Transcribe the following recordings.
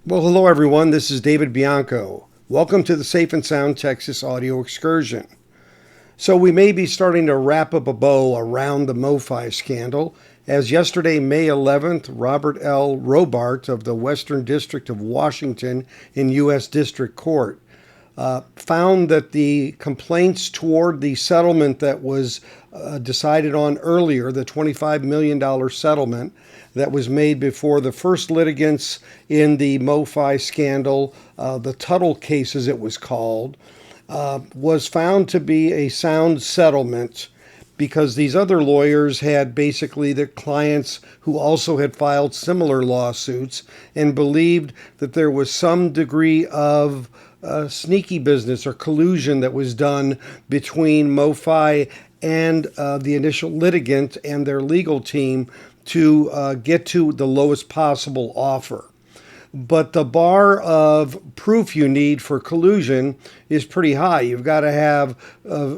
Well, hello everyone. This is David Bianco. Welcome to the Safe and Sound Texas audio excursion. So we may be starting to wrap up a bow around the MOFI scandal, as yesterday, May 11th, Robert L. Robart of the Western District of Washington in U.S. District Court found that the complaints toward the settlement that was decided on earlier, the $25 million settlement that was made before the first litigants in the MOFI scandal, the Tuttle case as it was called, was found to be a sound settlement because these other lawyers had basically the clients who also had filed similar lawsuits and believed that there was some degree of sneaky business or collusion that was done between MOFI and the initial litigant and their legal team to get to the lowest possible offer. But the bar of proof you need for collusion is pretty high. You've got to have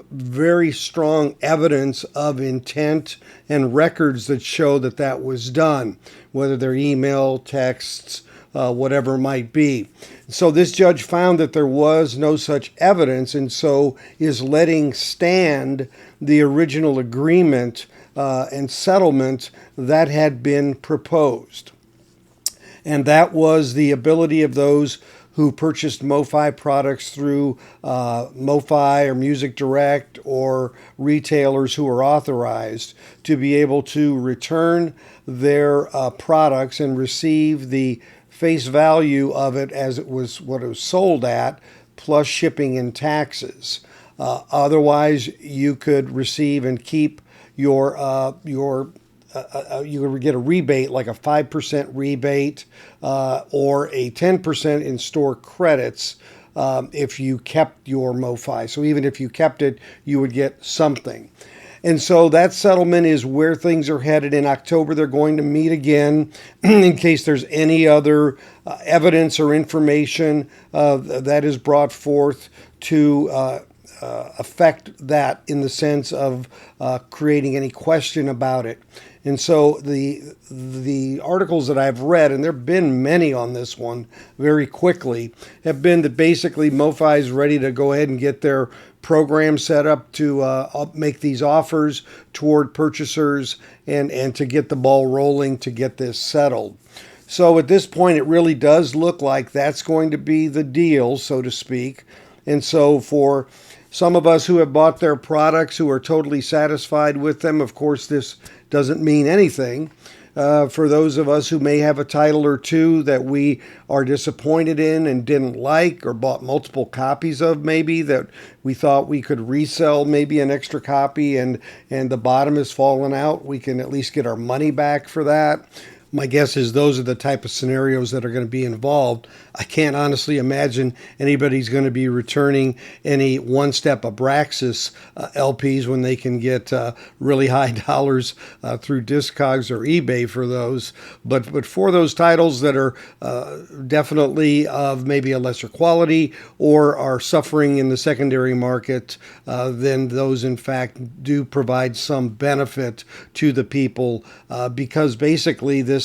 very strong evidence of intent and records that show that that was done, whether they're email, texts, whatever it might be. So this judge found that there was no such evidence, and so is letting stand the original agreement and settlement that had been proposed. And that was the ability of those who purchased MOFI products through MOFI or Music Direct or retailers who are authorized to be able to return their products and receive the face value of it as it was what it was sold at, plus shipping and taxes. Otherwise, you could receive and keep your you would get a rebate, like a 5% rebate or a 10% in store credits if you kept your MOFI. So even if you kept it, you would get something. And so that settlement is where things are headed. In October, they're going to meet again in case there's any other evidence or information that is brought forth to affect that in the sense of creating any question about it. And so the articles that I've read, and there have been many on this one very quickly, have been that basically MOFI is ready to go ahead and get their program set up to make these offers toward purchasers and to get the ball rolling to get this settled. So at this point, it really does look like that's going to be the deal, so to speak. And so for some of us who have bought their products, who are totally satisfied with them, of course, this doesn't mean anything. For those of us who may have a title or two that we are disappointed in and didn't like, or bought multiple copies of maybe that we thought we could resell maybe an extra copy and the bottom has fallen out, we can at least get our money back for that. My guess is those are the type of scenarios that are going to be involved. I can't honestly imagine anybody's going to be returning any one-step Abraxas LPs when they can get really high dollars through Discogs or eBay for those. But for those titles that are definitely of maybe a lesser quality or are suffering in the secondary market, then those in fact do provide some benefit to the people because basically this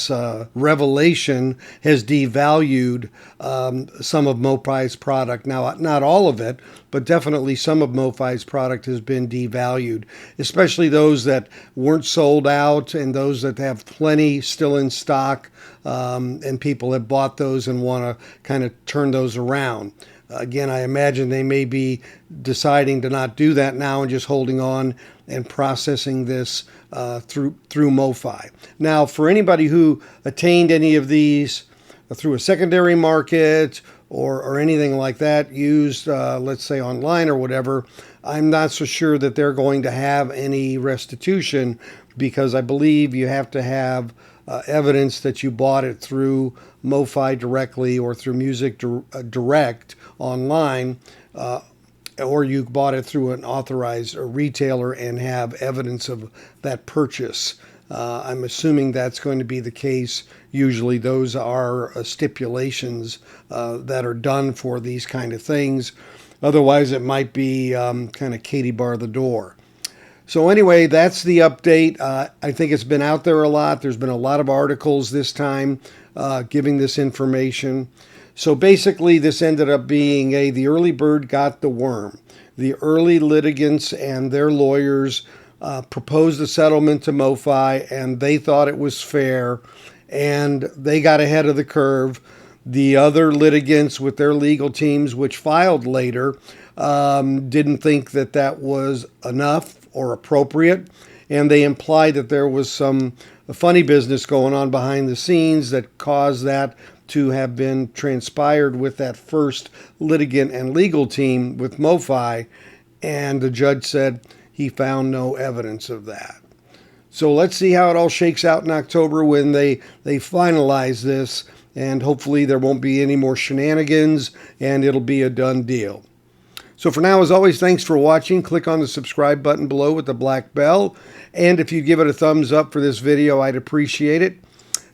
revelation has devalued some of MOFI's product. Now, not all of it, but definitely some of MOFI's product has been devalued, especially those that weren't sold out and those that have plenty still in stock, and people have bought those and want to kind of turn those around. Again, I imagine they may be deciding to not do that now and just holding on and processing this through MOFI. Now, for anybody who attained any of these through a secondary market or anything like that, used, let's say, online or whatever, I'm not so sure that they're going to have any restitution because I believe you have to have evidence that you bought it through MOFI directly or through Music Direct online, or you bought it through an authorized retailer and have evidence of that purchase. I'm assuming that's going to be the case. Usually those are stipulations that are done for these kind of things. Otherwise, it might be kind of Katie bar the door. So anyway, that's the update. I think it's been out there a lot. There's been a lot of articles this time giving this information. So basically, this ended up being the early bird got the worm. The early litigants and their lawyers proposed a settlement to MOFI, and they thought it was fair, and they got ahead of the curve. The other litigants with their legal teams, which filed later, didn't think that that was enough or appropriate, and they implied that there was some funny business going on behind the scenes that caused that to have been transpired with that first litigant and legal team with MOFI, and the judge said he found no evidence of that. So let's see how it all shakes out in October when they finalize this, and hopefully there won't be any more shenanigans and it'll be a done deal. So for now, as always, thanks for watching. Click on the subscribe button below with the black bell, and if you'd give it a thumbs up for this video, I'd appreciate it.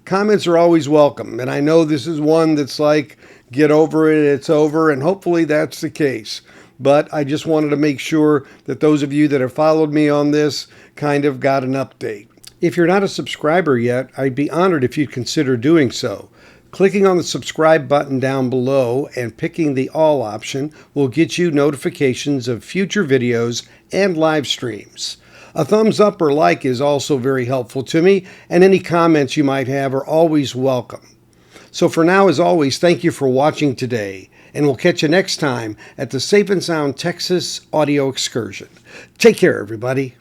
Comments are always welcome, and I know this is one that's like, get over it, it's over, and hopefully that's the case. But I just wanted to make sure that those of you that have followed me on this kind of got an update. If you're not a subscriber yet, I'd be honored if you'd consider doing so. Clicking on the subscribe button down below and picking the all option will get you notifications of future videos and live streams. A thumbs up or like is also very helpful to me, and any comments you might have are always welcome. So for now, as always, thank you for watching today, and we'll catch you next time at the Safe and Sound Texas Audio Excursion. Take care, everybody.